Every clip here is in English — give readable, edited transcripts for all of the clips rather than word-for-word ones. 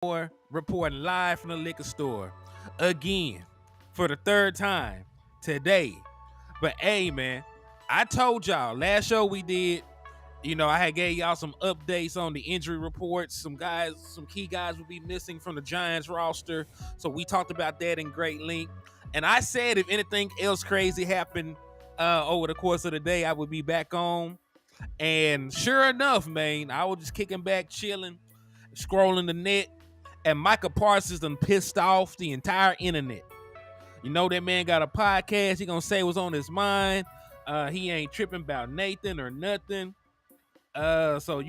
Hennythemoor reporting live from the liquor store again for the third time today. But hey, man, I told y'all last show we did. I had gave y'all some updates on the injury reports. Some key guys will be missing from the Giants roster. So we talked about that in great length. And I said if anything else crazy happened over the course of the day, I would be back on. And sure enough, man, I was just kicking back, chilling, scrolling the net, and Micah Parsons done pissed off the entire internet. That man got a podcast. He gonna say what's on his mind. He ain't tripping about Nathan or nothing. So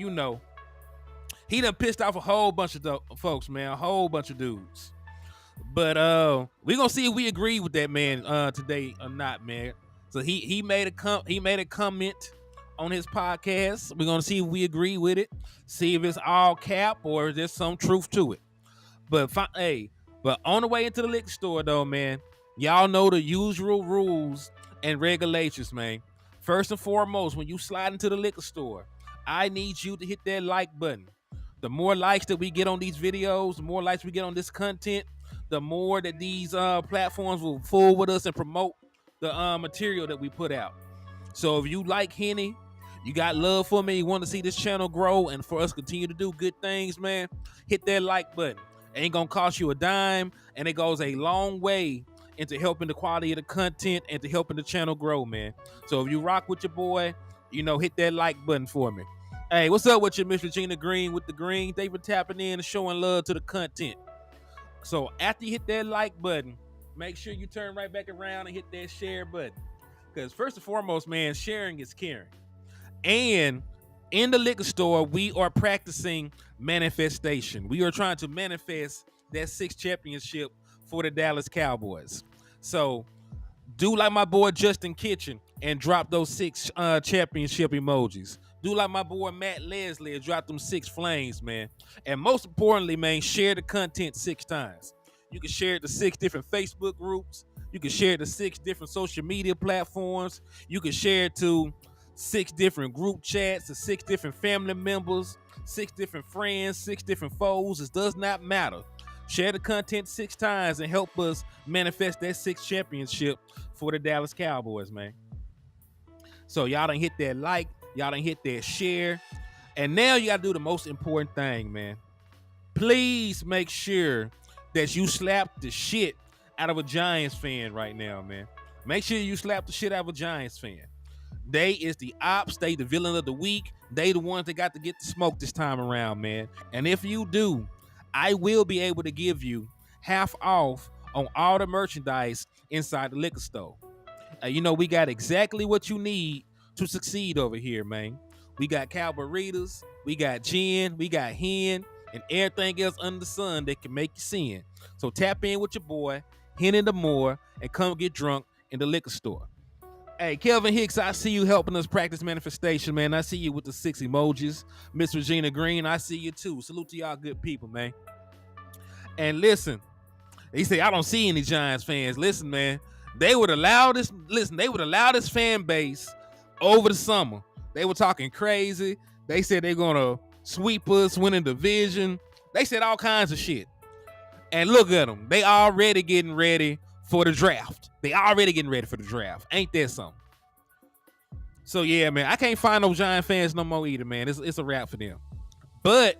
he done pissed off a whole bunch of folks, man, a whole bunch of dudes. But we gonna see if we agree with that man today or not, man. So he made a comment on his podcast. We're gonna see if we agree with it, see if it's all cap or is there some truth to it. But but on the way into the liquor store though, man, y'all know the usual rules and regulations, man. First and foremost, when you slide into the liquor store, I need you to hit that like button. The more likes that we get on these videos, the more likes we get on this content, the more that these platforms will fool with us and promote the material that we put out. So if you like Henny, you got love for me, you want to see this channel grow and for us to continue to do good things, man, hit that like button. It ain't gonna cost you a dime, and it goes a long way into helping the quality of the content and to helping the channel grow, man. So if you rock with your boy, hit that like button for me. Hey, what's up with you, Miss Regina Green with the green? Thank you for tapping in and showing love to the content. So after you hit that like button, make sure you turn right back around and hit that share button. Because first and foremost, man, sharing is caring. And in the liquor store, we are practicing manifestation. We are trying to manifest that 6th championship for the Dallas Cowboys. So do like my boy Justin Kitchen and drop those 6 championship emojis. Do like my boy Matt Leslie and drop them 6 flames, man. And most importantly, man, share the content 6 times. You can share it to 6 different Facebook groups. You can share it to 6 different social media platforms. You can share it to 6 different group chats, to 6 different family members, 6 different friends, 6 different foes. It does not matter. Share the content 6 times and help us manifest that 6th championship for the Dallas Cowboys, man. So y'all done hit that like, y'all done hit that share. And now you gotta do the most important thing, man. Please make sure that you slap the shit out of a Giants fan right now, man. Make sure you slap the shit out of a Giants fan. They is the ops. They the villain of the week. They the ones that got to get the smoke this time around, man. And if you do, I will be able to give you half off on all the merchandise inside the liquor store. We got exactly what you need to succeed over here, man. We got Cowboys, we got gin, we got hen, and everything else under the sun that can make you sin. So tap in with your boy, Hennythemoor, and come get drunk in the liquor store. Hey, Kelvin Hicks, I see you helping us practice manifestation, man. I see you with the 6 emojis. Miss Regina Green, I see you too. Salute to y'all good people, man. And listen, he said, I don't see any Giants fans. Listen, man, they would allow this fan base over the summer. They were talking crazy. They said they're going to sweep us, win a division. They said all kinds of shit. And look at them. They already getting ready for the draft. Ain't that something? So, yeah, man, I can't find no Giant fans no more either, man. It's a wrap for them. But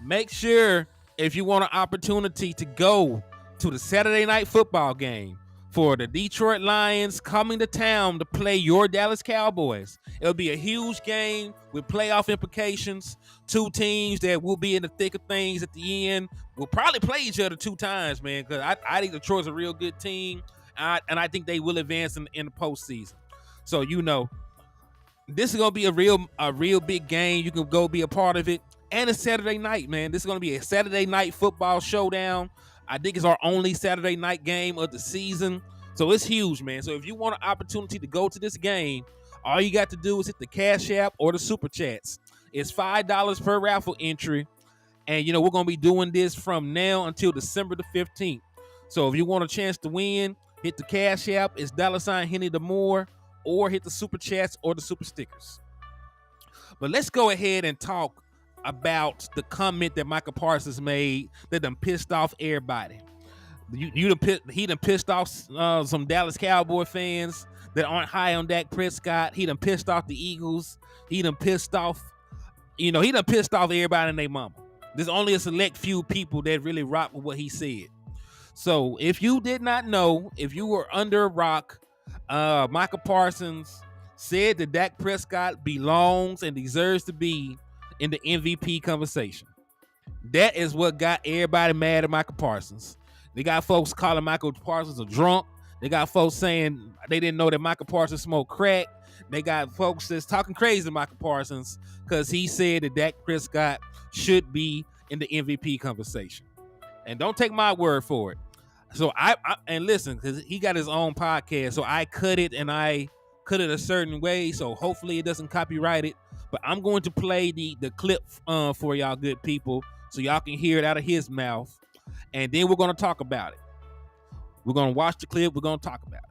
make sure if you want an opportunity to go to the Saturday night football game for the Detroit Lions coming to town to play your Dallas Cowboys. It'll be a huge game with playoff implications. 2 teams that will be in the thick of things at the end. We'll probably play each other 2 times, man, because I think Detroit's a real good team, and I think they will advance in the postseason. So, this is going to be a real big game. You can go be a part of it. And it's Saturday night, man. This is going to be a Saturday night football showdown. I think it's our only Saturday night game of the season. So it's huge, man. So if you want an opportunity to go to this game, all you got to do is hit the Cash App or the Super Chats. It's $5 per raffle entry. And, we're going to be doing this from now until December the 15th. So if you want a chance to win, hit the Cash App. It's $Hennythemoor, or hit the Super Chats or the Super Stickers. But let's go ahead and talk about the comment that Micah Parsons made that done pissed off everybody. He done pissed off some Dallas Cowboy fans that aren't high on Dak Prescott. He done pissed off the Eagles. He done pissed off everybody and their mama. There's only a select few people that really rock with what he said. So if you did not know, if you were under a rock, Micah Parsons said that Dak Prescott belongs and deserves to be in the MVP conversation. That is what got everybody mad at Micah Parsons. They got folks calling Micah Parsons a drunk. They got folks saying they didn't know that Micah Parsons smoked crack. They got folks that's talking crazy to Micah Parsons because he said that Dak Prescott should be in the MVP conversation. And don't take my word for it. So I and listen, because he got his own podcast, so I cut it a certain way, so hopefully it doesn't copyright it. But I'm going to play the clip for y'all good people so y'all can hear it out of his mouth. And then we're going to talk about it. We're going to watch the clip. We're going to talk about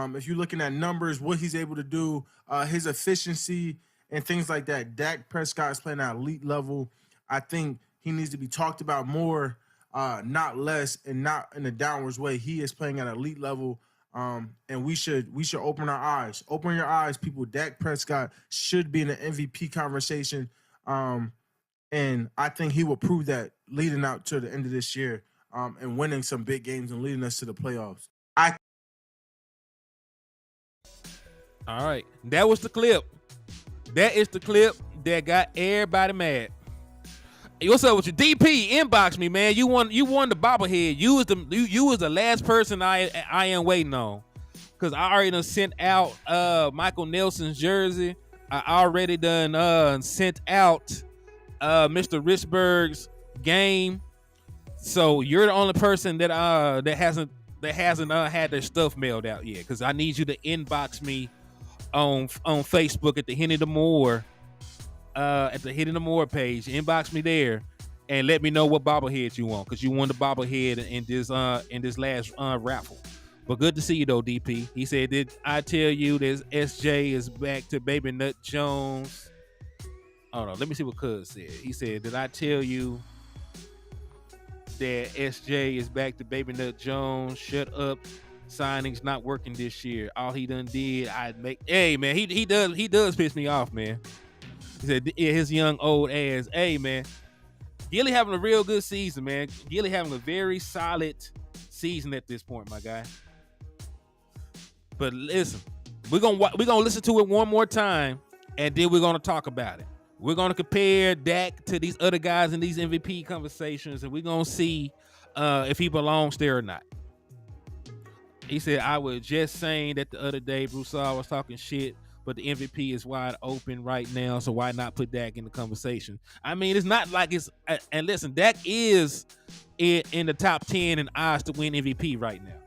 it. If you're looking at numbers, what he's able to do, his efficiency and things like that, Dak Prescott is playing at elite level. I think he needs to be talked about more, not less, and not in a downwards way. He is playing at elite level, and we should open our eyes. Open your eyes, people. Dak Prescott should be in the MVP conversation, and I think he will prove that leading out to the end of this year, and winning some big games and leading us to the playoffs. All right, that was the clip. That is the clip that got everybody mad. Hey, what's up with you? DP, inbox me, man. You won the bobblehead. You was the last person I am waiting on, because I already done sent out Michael Nelson's jersey. I already done sent out Mr. Richburg's game. So you're the only person that hasn't had their stuff mailed out yet, because I need you to inbox me on Facebook at the Hennythemoor. At the Hennythemoor page, inbox me there and let me know what bobblehead you want, because you won the bobblehead in this last raffle. But good to see you though, DP. He said, "Did I tell you this SJ is back to Baby Nut Jones?" Oh no, let me see what Cuz said. He said, "Did I tell you that SJ is back to Baby Nut Jones? Shut up. Signings not working this year. All he done did, Hey man, he does piss me off, man." He said, his young old ass. Hey, man. Gilly having a real good season, man. Gilly having a very solid season at this point, my guy. But listen, we're gonna listen to it one more time, and then we're gonna talk about it. We're gonna compare Dak to these other guys in these MVP conversations, and we're gonna see if he belongs there or not. He said, "I was just saying that the other day, Broussard was talking shit, but the MVP is wide open right now, so why not put Dak in the conversation?" I mean, it's not like it's... And listen, Dak is in the top 10 in odds to win MVP right now.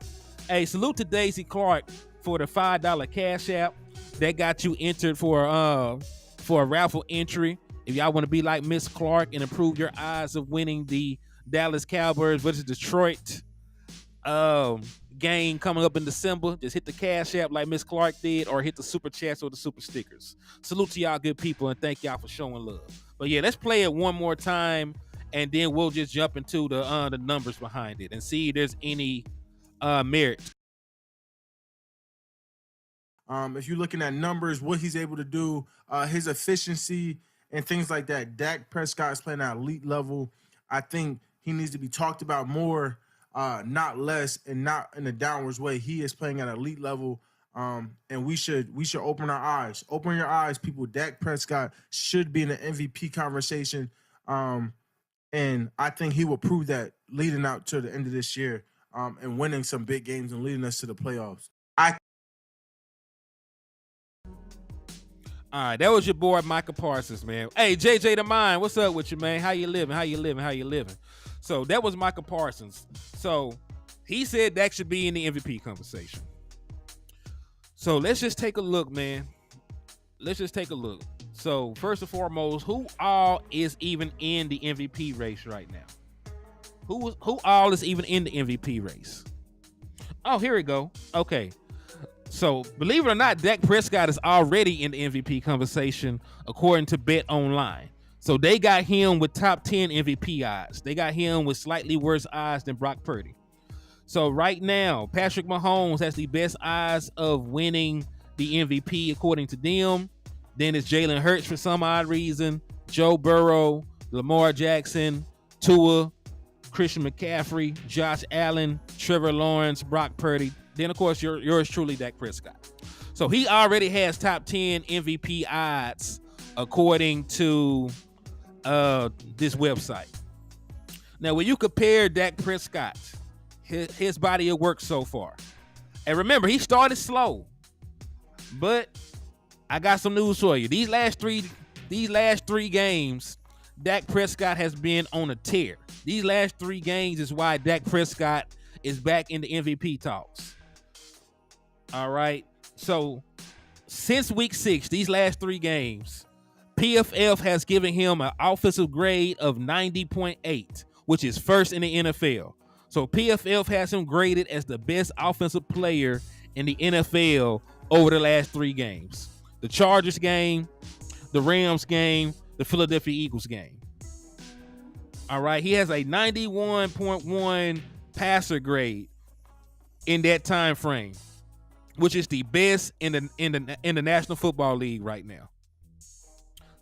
Hey, salute to Daisy Clark for the $5 Cash App. That got you entered for a raffle entry. If y'all want to be like Miss Clark and improve your odds of winning the Dallas Cowboys versus Detroit game coming up in December, just hit the Cash App like Miss Clark did, or hit the Super Chats or the Super Stickers. Salute to y'all good people, and thank y'all for showing love. But yeah, let's play it one more time, and then we'll just jump into the numbers behind it and see if there's any merit. If you're looking at numbers, what he's able to do, his efficiency and things like that, Dak Prescott is playing at elite level. I think he needs to be talked about more, not less, and not in a downwards way. He is playing at elite level, and we should open our eyes. Open your eyes, people. Dak Prescott should be in the MVP conversation, and I think he will prove that leading out to the end of this year, and winning some big games and leading us to the playoffs. All right, that was your boy Micah Parsons, man. Hey, JJ the Mind, what's up with you, man? How you living? How you living? So that was Micah Parsons. So he said Dak should be in the MVP conversation. So let's just take a look, man. Let's just take a look. So first and foremost, who all is even in the MVP race right now? Who all is even in the MVP race? Oh, here we go. Okay. So believe it or not, Dak Prescott is already in the MVP conversation according to Bet Online. So they got him with top 10 MVP odds. They got him with slightly worse odds than Brock Purdy. So right now, Patrick Mahomes has the best odds of winning the MVP according to them. Then it's Jalen Hurts for some odd reason, Joe Burrow, Lamar Jackson, Tua, Christian McCaffrey, Josh Allen, Trevor Lawrence, Brock Purdy. Then, of course, yours truly, Dak Prescott. So he already has top 10 MVP odds according to this website. Now, when you compare Dak Prescott, his body of work so far, and remember, he started slow, but I got some news for you. These last three games, Dak Prescott has been on a tear. These last 3 games is why Dak Prescott is back in the MVP talks. All right. So since week 6, these last 3 games, PFF has given him an offensive grade of 90.8, which is first in the NFL. So PFF has him graded as the best offensive player in the NFL over the last 3 games. The Chargers game, the Rams game, the Philadelphia Eagles game. All right, he has a 91.1 passer grade in that time frame, which is the best in the National Football League right now.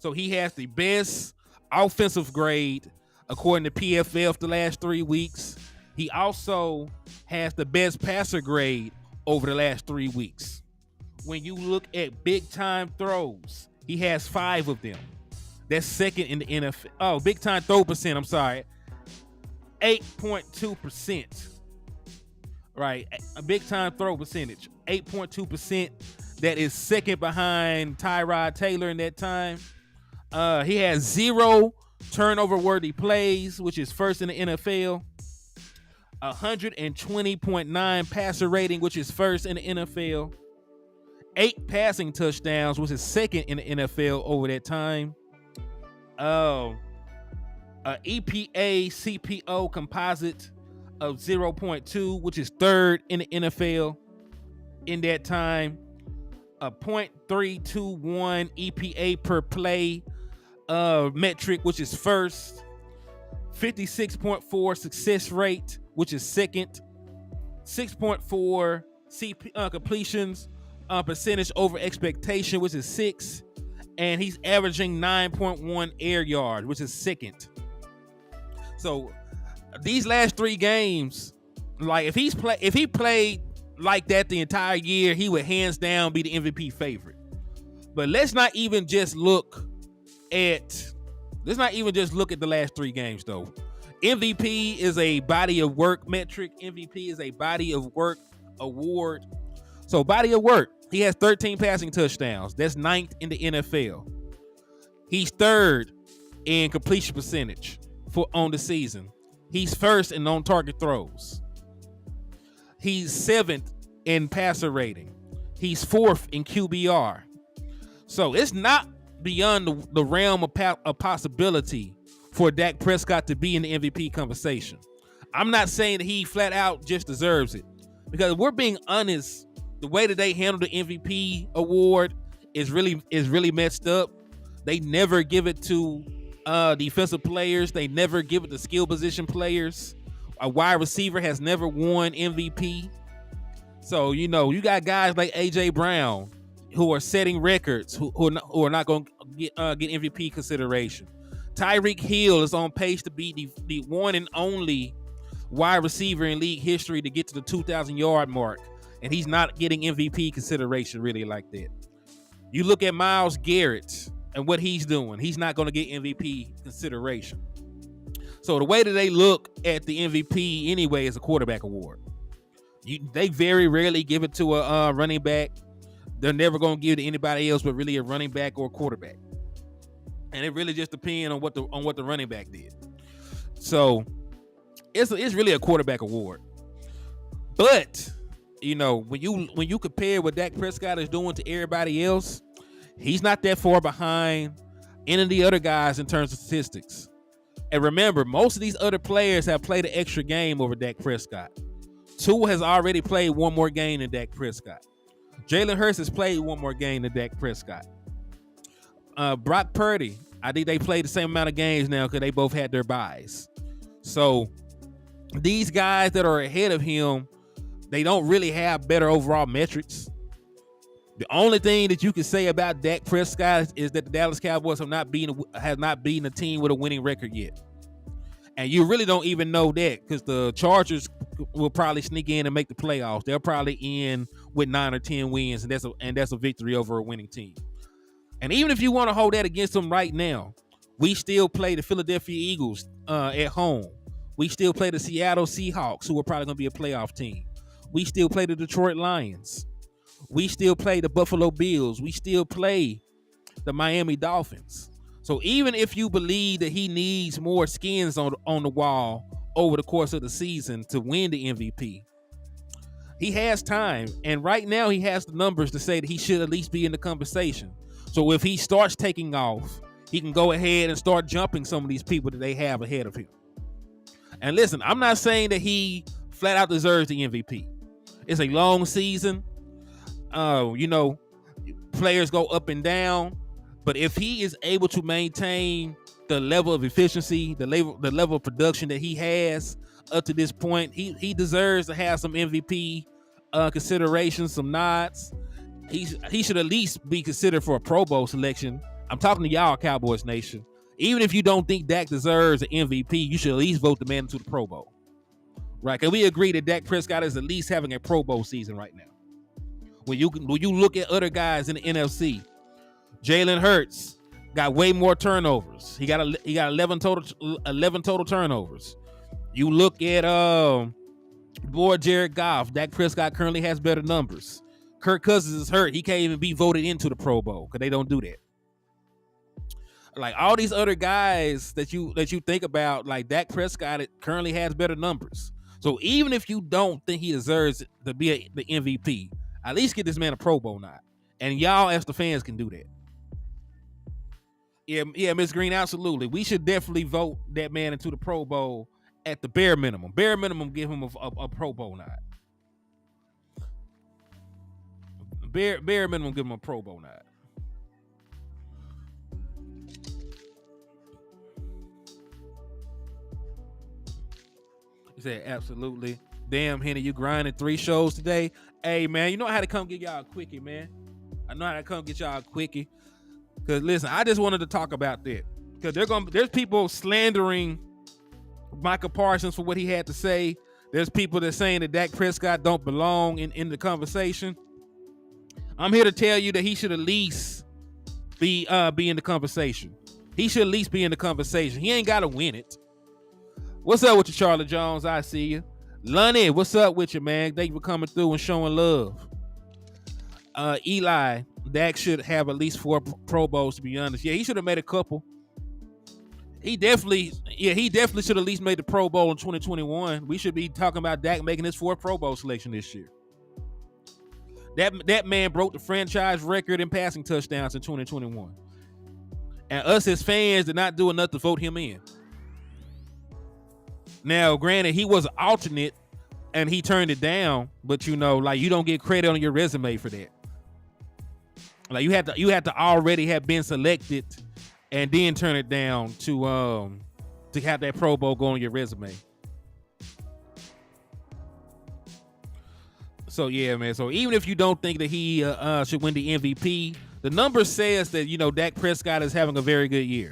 So he has the best offensive grade according to PFF the last 3 weeks. He also has the best passer grade over the last 3 weeks. When you look at big time throws, he has 5 of them. That's second in the NFL. Oh, big time throw percent. I'm sorry. 8.2%. Right. A big time throw percentage. 8.2%. That is second behind Tyrod Taylor in that time. He has 0 turnover worthy plays, which is first in the NFL. 120.9 passer rating, which is first in the NFL. 8 passing touchdowns, which is second in the NFL over that time. EPA CPO composite of 0.2, which is third in the NFL in that time. A 0.321 EPA per play metric, which is first. 56.4 success rate, which is second. 6.4 completions percentage over expectation, which is 6th. And he's averaging 9.1 air yard, which is second. So these last 3 games, like if he played like that the entire year, he would hands down be the MVP favorite. But let's not even just look at the last 3 games though. MVP is a body of work metric. MVP is a body of work award. So body of work, he has 13 passing touchdowns. That's 9th in the NFL. He's 3rd in completion percentage on the season. He's 1st in on-target throws. He's 7th in passer rating. He's 4th in QBR. So it's not beyond the realm of possibility for Dak Prescott to be in the MVP conversation. I'm not saying that he flat out just deserves it, because if we're being honest, the way that they handle the MVP award is really messed up. They never give it to defensive players. They never give it to skill position players. A wide receiver has never won MVP. So, you got guys like A.J. Brown who are setting records, who are not going to get MVP consideration. Tyreek Hill is on pace to be the one and only wide receiver in league history to get to the 2,000-yard mark, and he's not getting MVP consideration really like that. You look at Myles Garrett and what he's doing, he's not going to get MVP consideration. So the way that they look at the MVP anyway is a quarterback award. They very rarely give it to a running back. They're never going to give it to anybody else but really a running back or a quarterback. And it really just depends on what the running back did. So it's really a quarterback award. But when you compare what Dak Prescott is doing to everybody else, he's not that far behind any of the other guys in terms of statistics. And remember, most of these other players have played an extra game over Dak Prescott. Tua has already played one more game than Dak Prescott. Jalen Hurts has played one more game than Dak Prescott. Brock Purdy, I think they played the same amount of games now because they both had their byes. So these guys that are ahead of him, they don't really have better overall metrics. The only thing that you can say about Dak Prescott is that the Dallas Cowboys have not beaten a team with a winning record yet. And you really don't even know that because the Chargers will probably sneak in and make the playoffs. They'll probably end with 9 or 10 wins, and that's a victory over a winning team. And even if you want to hold that against them right now, we still play the Philadelphia Eagles at home. We still play the Seattle Seahawks, who are probably going to be a playoff team. We still play the Detroit Lions. We still play the Buffalo Bills. We still play the Miami Dolphins. So even if you believe that he needs more skins on the wall over the course of the season to win the MVP, he has time. And right now he has the numbers to say that he should at least be in the conversation. So if he starts taking off, he can go ahead and start jumping some of these people that they have ahead of him. And listen, I'm not saying that he flat out deserves the MVP. It's a long season. Players go up and down. But if he is able to maintain the level of efficiency, the level of production that he has up to this point, he deserves to have some MVP considerations, some nods. He should at least be considered for a Pro Bowl selection. I'm talking to y'all, Cowboys Nation. Even if you don't think Dak deserves an MVP, you should at least vote the man into the Pro Bowl. Right? Can we agree that Dak Prescott is at least having a Pro Bowl season right now? When you look at other guys in the NFC, Jalen Hurts got way more turnovers. He got 11 total turnovers. You look at Jared Goff. Dak Prescott currently has better numbers. Kirk Cousins is hurt. He can't even be voted into the Pro Bowl because they don't do that. Like all these other guys that you think about, like Dak Prescott currently has better numbers. So even if you don't think he deserves to be the MVP, at least get this man a Pro Bowl nod. And y'all as the fans can do that. Yeah, Ms. Green, absolutely. We should definitely vote that man into the Pro Bowl at the bare minimum. Bare minimum, give him a Pro Bowl nod. Bare minimum, give him a Pro Bowl nod. He said, absolutely. Damn, Henny, you grinding 3 shows today. Hey, man, you know I had to come get y'all a quickie, man. I know how to come get y'all a quickie. Because, listen, I just wanted to talk about that. Because there's people slandering Micah Parsons for what he had to say. There's people that saying that Dak Prescott don't belong in the conversation. I'm here to tell you that he should at least be in the conversation. He should at least be in the conversation. He ain't got to win it. What's up with you, Charlie Jones? I see you. Lonnie, what's up with you, man? Thank you for coming through and showing love. Eli, Dak should have at least 4 Pro Bowls, to be honest. Yeah, he should have made a couple. He definitely should at least made the Pro Bowl in 2021. We should be talking about Dak making his 4th Pro Bowl selection this year. That man broke the franchise record in passing touchdowns in 2021. And us as fans did not do enough to vote him in. Now, granted, he was an alternate and he turned it down, but you don't get credit on your resume for that. Like you had to already have been selected and then turn it down to have that Pro Bowl go on your resume. So yeah, man. So even if you don't think that he should win the MVP, the number says that Dak Prescott is having a very good year.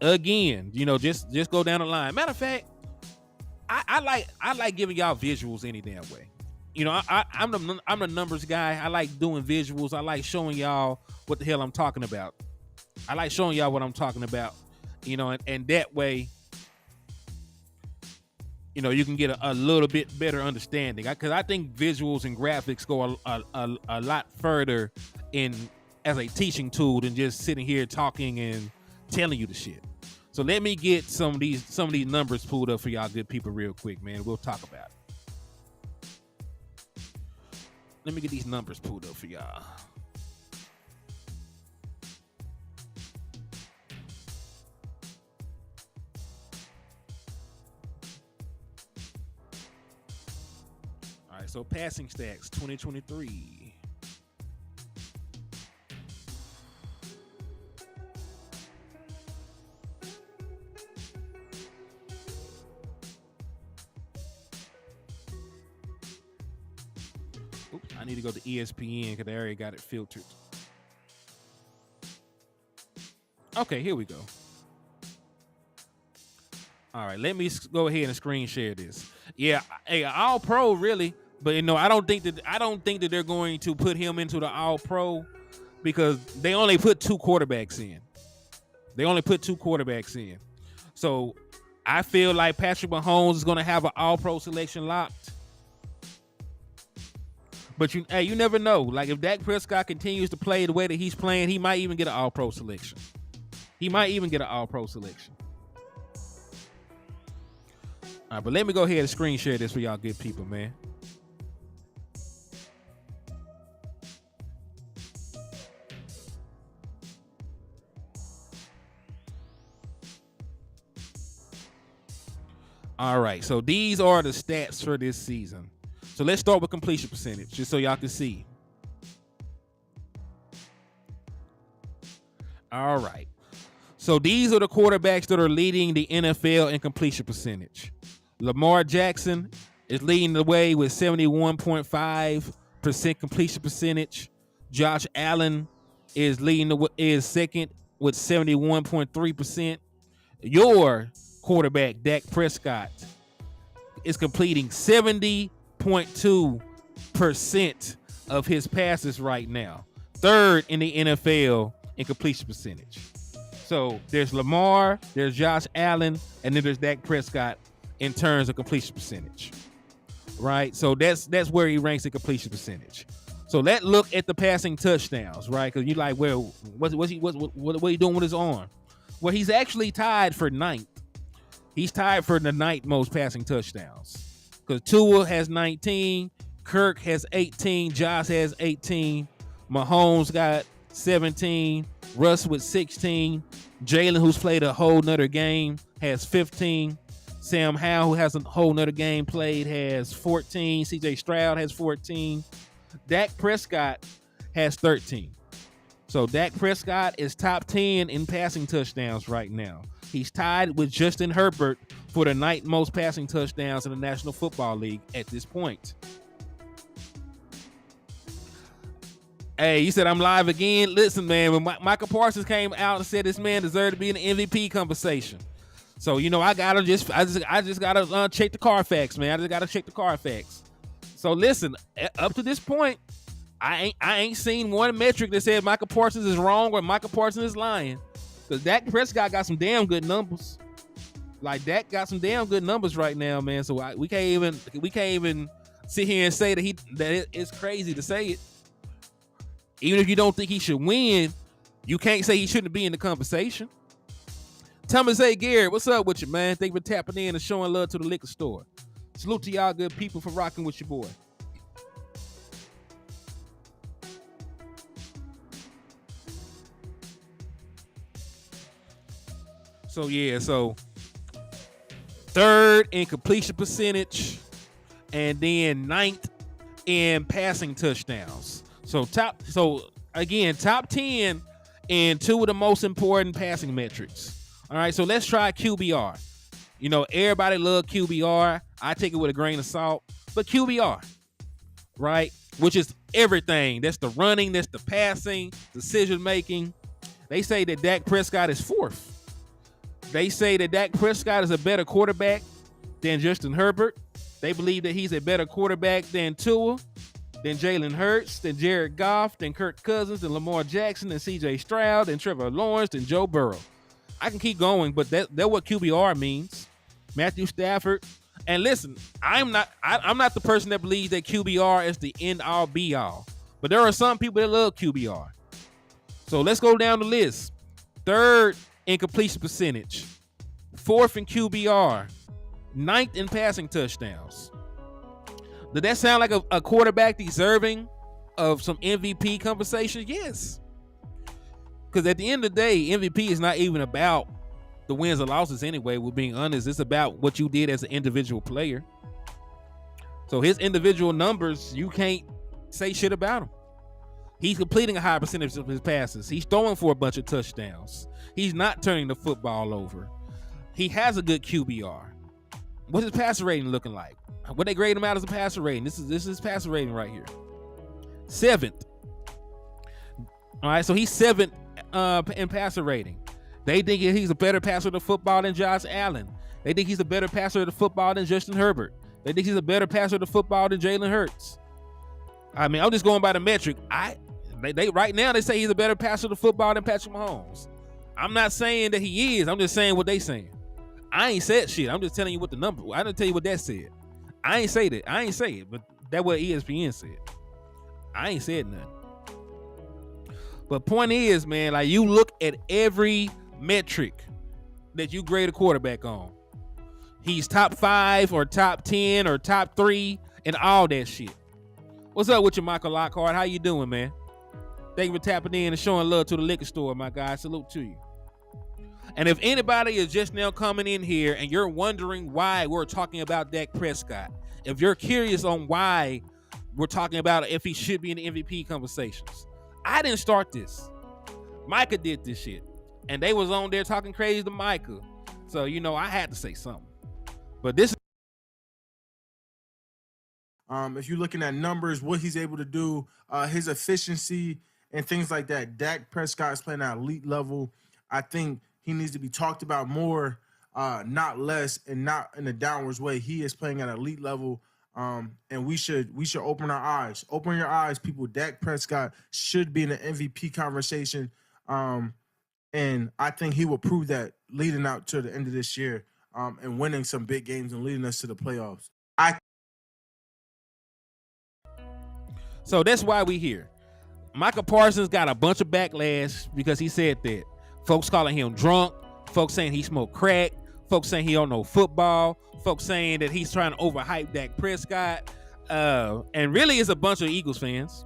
Again, just go down the line. Matter of fact, I like giving y'all visuals any damn way. I'm the numbers guy. I like doing visuals. I like showing y'all what the hell I'm talking about. I like showing y'all what I'm talking about. And that way, you can get a little bit better understanding. Because I think visuals and graphics go a lot further as a teaching tool than just sitting here talking and telling you the shit. So let me get some of these numbers pulled up for y'all good people real quick, man. We'll talk about it. Let me get these numbers pulled up for y'all. All right, so passing stats 2023. Oops, I need to go to ESPN because they already got it filtered. Okay, here we go. All right, let me go ahead and screen share this. Yeah, hey, All Pro really, but I don't think that they're going to put him into the All Pro because they only put 2 quarterbacks in. So I feel like Patrick Mahomes is going to have an All Pro selection locked. But you never know. Like if Dak Prescott continues to play the way that he's playing, he might even get an All Pro selection. All right, but let me go ahead and screen share this for y'all good people, man. All right, so these are the stats for this season. So let's start with completion percentage, just so y'all can see. All right. So these are the quarterbacks that are leading the NFL in completion percentage. Lamar Jackson is leading the way with 71.5% completion percentage. Josh Allen is second with 71.3%. Your quarterback, Dak Prescott, is completing 70.2% of his passes right now. Third in the NFL in completion percentage. So there's Lamar, there's Josh Allen, and then there's Dak Prescott in terms of completion percentage. Right? So that's where he ranks in completion percentage. So let's look at the passing touchdowns, right? Because you're like, well, what are you doing with his arm? Well, he's actually tied for ninth. He's tied for the ninth most passing touchdowns. Because Tua has 19, Kirk has 18, Josh has 18, Mahomes got 17, Russ with 16, Jalen, who's played a whole nother game, has 15, Sam Howell, who has a whole nother game played, has 14, CJ Stroud has 14, Dak Prescott has 13. So Dak Prescott is top 10 in passing touchdowns right now. He's tied with Justin Herbert for the ninth most passing touchdowns in the National Football League at this point. Hey, you said I'm live again? Listen, man, when Micah Parsons came out and said this man deserved to be in the MVP conversation. So, I just gotta check the Carfax, man. I just gotta check the Carfax. So listen, up to this point, I ain't seen one metric that said Micah Parsons is wrong or Micah Parsons is lying. Because Dak Prescott got some damn good numbers. Like Dak got some damn good numbers right now, man. So we can't even sit here and say that it's crazy to say it. Even if you don't think he should win, you can't say he shouldn't be in the conversation. Thomas A. Garrett, what's up with you, man? Thank you for tapping in and showing love to the liquor store. Salute to y'all good people for rocking with your boy. So third in completion percentage, and then ninth in passing touchdowns. So top 10 in two of the most important passing metrics. All right, so let's try QBR. Everybody love QBR. I take it with a grain of salt, but QBR, right? Which is everything. That's the running, that's the passing, decision making. They say that Dak Prescott is fourth. They say that Dak Prescott is a better quarterback than Justin Herbert. They believe that he's a better quarterback than Tua, than Jalen Hurts, than Jared Goff, than Kirk Cousins, than Lamar Jackson, than CJ Stroud, than Trevor Lawrence, than Joe Burrow. I can keep going, but that's what QBR means. Matthew Stafford. And listen, I'm not the person that believes that QBR is the end all be all. But there are some people that love QBR. So let's go down the list. Third in completion percentage, fourth in QBR, ninth in passing touchdowns. Did that sound like a quarterback deserving of some MVP conversation? Yes. Because at the end of the day, MVP is not even about the wins or losses anyway, we're being honest. It's about what you did as an individual player. So his individual numbers, you can't say shit about him. He's completing a high percentage of his passes. He's throwing for a bunch of touchdowns. He's not turning the football over. He has a good QBR. What's his passer rating looking like? What they grade him out as a passer rating? This is his passer rating right here. 7th. All right, so he's 7th in passer rating. They think he's a better passer of the football than Josh Allen. They think he's a better passer of the football than Justin Herbert. They think he's a better passer of the football than Jalen Hurts. I mean, I'm just going by the metric. They right now they say he's a better passer of the football than Patrick Mahomes. I'm not saying that he is. I'm just saying what they saying. I ain't said shit. I'm just telling you what the number. I didn't tell you what that said. I ain't say that. I ain't say it, but that's what ESPN said. I ain't said nothing. But point is, man, like you look at every metric that you grade a quarterback on. He's top 5 or top 10 or top 3 and all that shit. What's up with you, Michael Lockhart? How you doing, man? Thank you for tapping in and showing love to the liquor store, my guy. Salute to you. And if anybody is just now coming in here and you're wondering why we're talking about Dak Prescott, if you're curious on why we're talking about if he should be in the MVP conversations, I didn't start this. Micah did this shit. And they was on there talking crazy to Micah. So, you know, I had to say something. But this if you're looking at numbers, what he's able to do, his efficiency and things like that, Dak Prescott is playing at elite level. I think he needs to be talked about more, not less, and not in a downwards way. He is playing at elite level, and we should open our eyes. Open your eyes, people. Dak Prescott should be in the MVP conversation, and I think he will prove that leading out to the end of this year, and winning some big games and leading us to the playoffs. So that's why we here. Micah Parsons got a bunch of backlash because he said that. Folks calling him drunk. Folks saying he smoked crack. Folks saying he don't know football. Folks saying that he's trying to overhype Dak Prescott. And really it's a bunch of Eagles fans.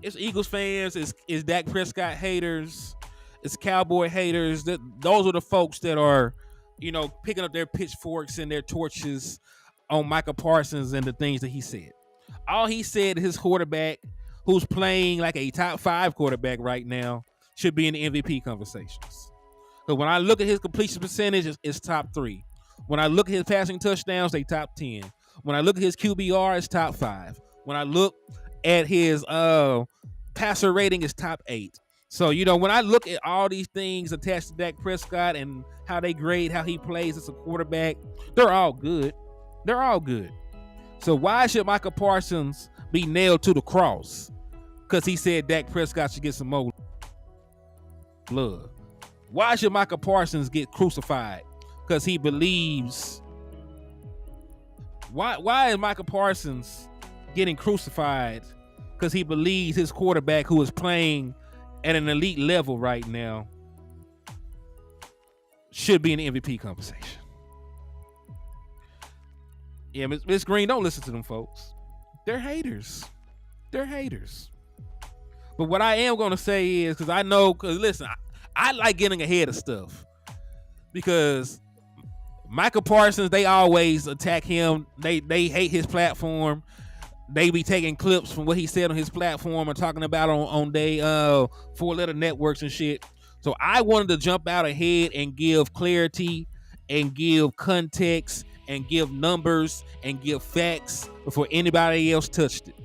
It's Eagles fans. It's Dak Prescott haters. It's Cowboy haters. Those are the folks that are, you know, picking up their pitchforks and their torches on Micah Parsons and the things that he said. All he said, his quarterback, who's playing like a top 5 quarterback right now, should be in the MVP conversations. But when I look at his completion percentage, it's top 3. When I look at his passing touchdowns, they top 10. When I look at his QBR, it's top 5. When I look at his passer rating, it's top 8. So, you know, when I look at all these things attached to Dak Prescott and how they grade how he plays as a quarterback, they're all good. They're all good. So why should Micah Parsons be nailed to the cross? Because he said Dak Prescott should get some more love. Why should Micah Parsons get crucified? Because he believes. Why is Micah Parsons getting crucified? Because he believes his quarterback, who is playing at an elite level right now, should be in the MVP conversation. Yeah, Miss Green, don't listen to them folks. They're haters. They're haters. But what I am going to say is, because I know, because listen, I like getting ahead of stuff. Because Micah Parsons, they always attack him. They hate his platform. They be taking clips from what he said on his platform and talking about on they 4-letter networks and shit. So I wanted to jump out ahead and give clarity and give context and give numbers and give facts before anybody else touched it.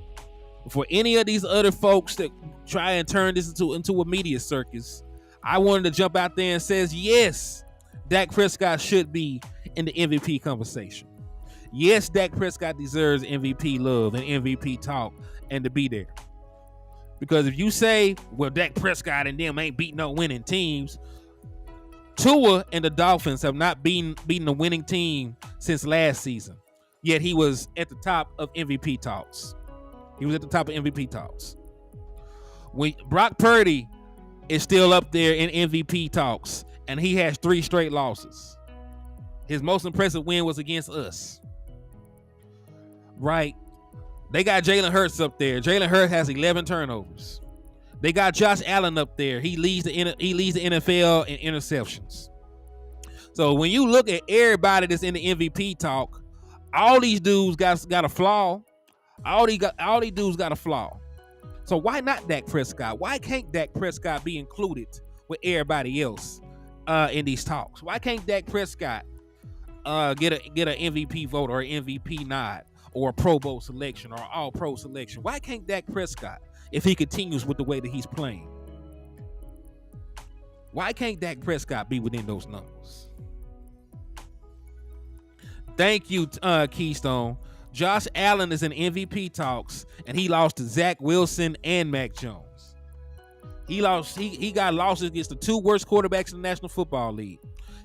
Before any of these other folks that try and turn this into a media circus, I wanted to jump out there and says, yes, Dak Prescott should be in the MVP conversation. Yes, Dak Prescott deserves MVP love and MVP talk and to be there. Because if you say, well, Dak Prescott and them ain't beating no winning teams, Tua and the Dolphins have not beaten a winning team since last season. Yet he was at the top of MVP talks. He was at the top of MVP talks. When Brock Purdy is still up there in MVP talks, and he has 3 straight losses. His most impressive win was against us. Right? They got Jalen Hurts up there. Jalen Hurts has 11 turnovers. They got Josh Allen up there. He leads the NFL in interceptions. So when you look at everybody that's in the MVP talk, all these dudes got a flaw. All these dudes got a flaw. So why not Dak Prescott? Why can't Dak Prescott be included with everybody else in these talks? Why can't Dak Prescott get an MVP vote or an MVP nod? or a Pro Bowl selection or All Pro selection? Why can't Dak Prescott, if he continues with the way that he's playing? Why can't Dak Prescott be within those numbers? Thank you, Keystone. Josh Allen is in MVP talks, and he lost to Zach Wilson and Mac Jones. He got losses against the two worst quarterbacks in the National Football League.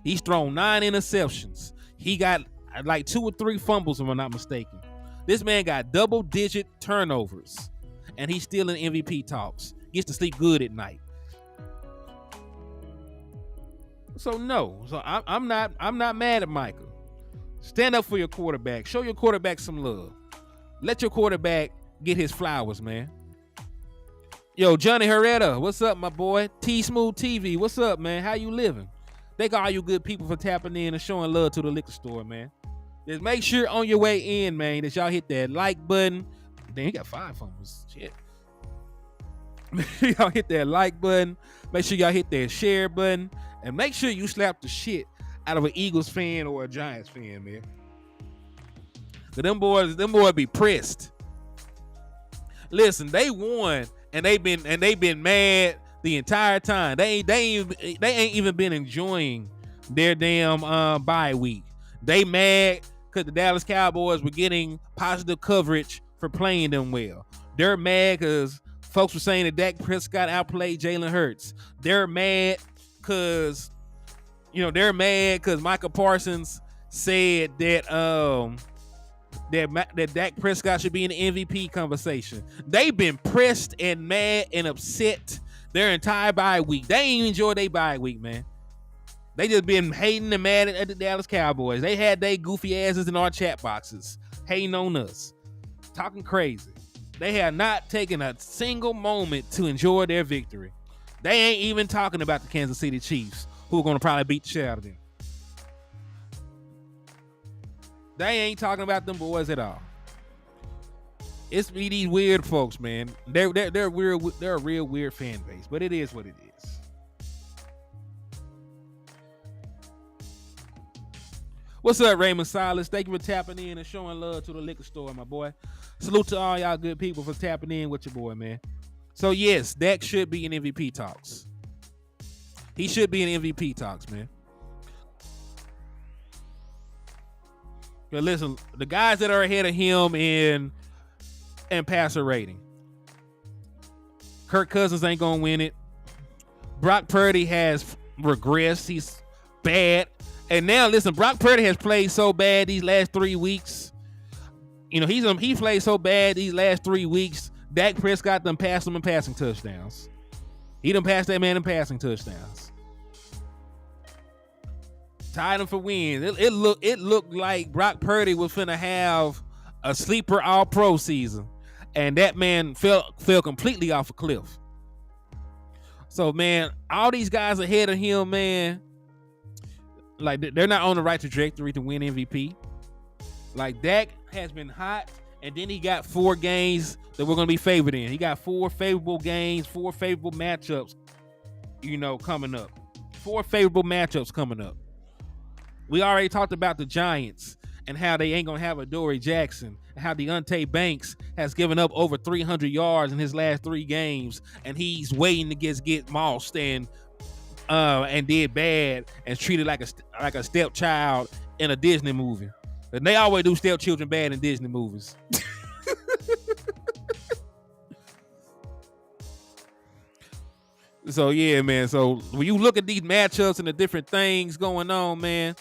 He's thrown 9 interceptions. He got like 2 or 3 fumbles, if I'm not mistaken. This man got double-digit turnovers, and he's still in MVP talks. Gets to sleep good at night. So no, I'm not mad at Micah. Stand up for your quarterback. Show your quarterback some love. Let your quarterback get his flowers, man. Yo, Johnny Herrera, what's up, my boy? T Smooth TV, what's up, man? How you living? Thank all you good people for tapping in and showing love to the liquor store, man. Just make sure on your way in, man, that y'all hit that like button. Damn, he got 5 fumbles. Shit. Make sure y'all hit that like button. Make sure y'all hit that share button. And make sure you slap the shit out of an Eagles fan or a Giants fan, man. Cause them boys be pressed. Listen, they won and they've been mad the entire time. They ain't even been enjoying their damn bye week. They mad because the Dallas Cowboys were getting positive coverage for playing them well. They're mad because folks were saying that Dak Prescott outplayed Jalen Hurts. They're mad because Micah Parsons said that that Dak Prescott should be in the MVP conversation. They've been pressed and mad and upset their entire bye week. They ain't even enjoyed their bye week, man. They just been hating and mad at the Dallas Cowboys. They had their goofy asses in our chat boxes, hating on us, talking crazy. They have not taken a single moment to enjoy their victory. They ain't even talking about the Kansas City Chiefs, who are going to probably beat the shit out of them. They ain't talking about them boys at all. It's these weird folks, man. They're weird. They're a real weird fan base, but it is what it is. What's up, Raymond Silas? Thank you for tapping in and showing love to the liquor store, my boy. Salute to all y'all good people for tapping in with your boy, man. So yes, Dak should be in MVP talks. He should be in MVP talks, man. But listen, the guys that are ahead of him in passer rating. Kirk Cousins ain't gonna win it. Brock Purdy has regressed. He's bad. And now listen, Brock Purdy has played so bad these last 3 weeks. You know, he played so bad these last 3 weeks. Dak Prescott done passed him in passing touchdowns. He done passed that man in passing touchdowns. Tied him for wins. It looked like Brock Purdy was finna have a sleeper all-pro season, and that man fell completely off a cliff. So, man, all these guys ahead of him, man, like they're not on the right trajectory to win MVP. Like Dak has been hot, and then he got 4 games that we're gonna be favored in. He got 4 favorable games, 4 favorable matchups, coming up. 4 favorable matchups coming up. We already talked about the Giants and how they ain't gonna have a Dory Jackson, and how Deontay Banks has given up over 300 yards in his last 3 games, and he's waiting to get mossed and did bad and treated like a stepchild in a Disney movie. And they always do stepchildren bad in Disney movies. So yeah, man. So when you look at these matchups and the different things going on, man.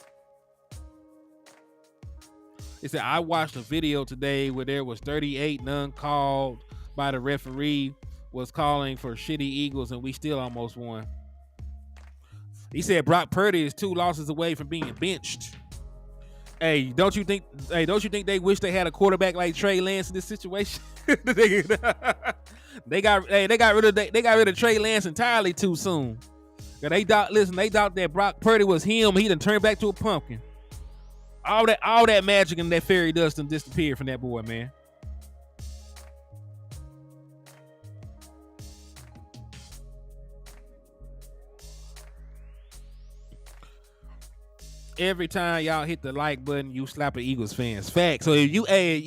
It said I watched a video today where there was 38 none called by the referee was calling for shitty Eagles, and we still almost won. He said Brock Purdy is 2 losses away from being benched. Hey, don't you think they wish they had a quarterback like Trey Lance in this situation? They got rid of Trey Lance entirely too soon. They thought that Brock Purdy was him. He done turned back to a pumpkin. All that magic and that fairy dust done disappeared from that boy, man. every time y'all hit the like button, you slap an Eagles fans. Fact. So if you hate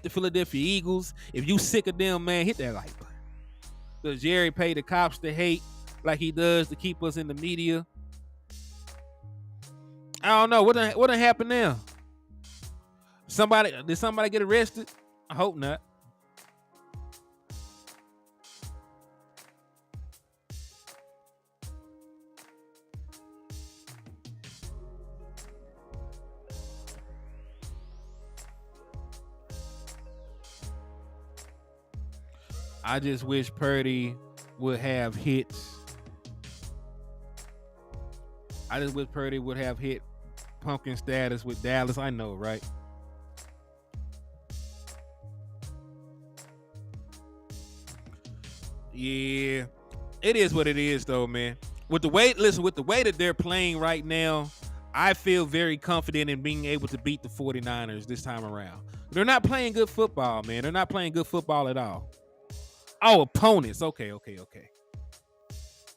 the Philadelphia Eagles, if you sick of them, man, hit that like button. Does Jerry pay the cops to hate like he does to keep us in the media? I don't know. What done happened now? Did somebody get arrested? I hope not. I just wish Purdy would have hits. I just wish Purdy would have hit pumpkin status with Dallas. I know, right? Yeah, it is what it is, though, man. With the way that they're playing right now, I feel very confident in being able to beat the 49ers this time around. They're not playing good football, man. They're not playing good football at all. Oh, opponents. Okay.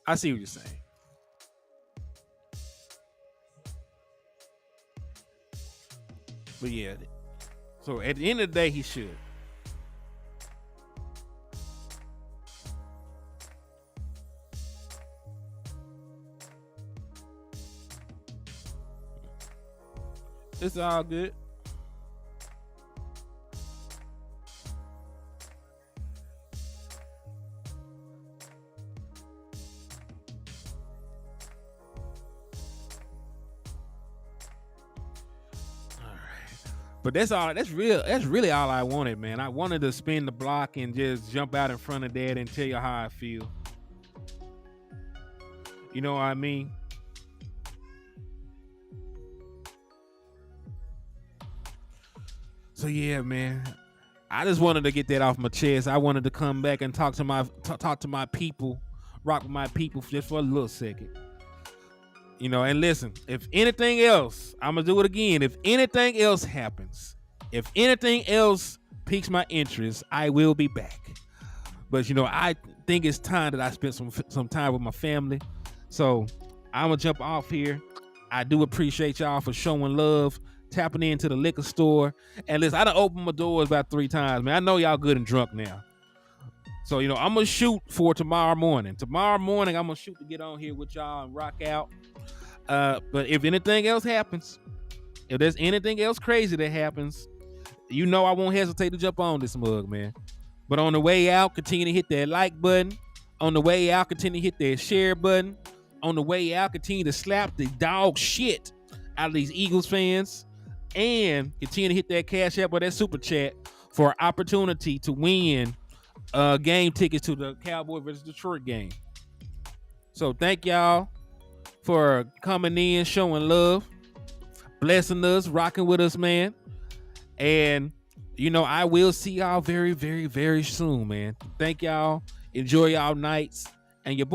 I see what you're saying. But yeah, so at the end of the day, he should. It's all good. But that's really all I wanted, man. I wanted to spin the block and just jump out in front of that and tell you how I feel. You know what I mean? So yeah, man. I just wanted to get that off my chest. I wanted to come back and talk to my people, rock with my people just for a little second. You know, and listen, if anything else, I'm going to do it again. If anything else happens, if anything else piques my interest, I will be back. But, you know, I think it's time that I spent some time with my family. So I'm going to jump off here. I do appreciate y'all for showing love, tapping into the liquor store. And listen, I done opened my doors about 3 times, man. I know y'all good and drunk now. So, you know, I'm going to shoot for tomorrow morning. Tomorrow morning, I'm going to shoot to get on here with y'all and rock out. But if anything else happens, if there's anything else crazy that happens, you know I won't hesitate to jump on this mug, man. But on the way out, continue to hit that like button. On the way out, continue to hit that share button. On the way out, continue to slap the dog shit out of these Eagles fans. And continue to hit that Cash App or that Super Chat for an opportunity to win game tickets to the Cowboy versus Detroit game. So thank y'all for coming in, showing love, blessing us, rocking with us, man. And, you know, I will see y'all very, very, very soon, man. Thank y'all. Enjoy y'all nights. And your boy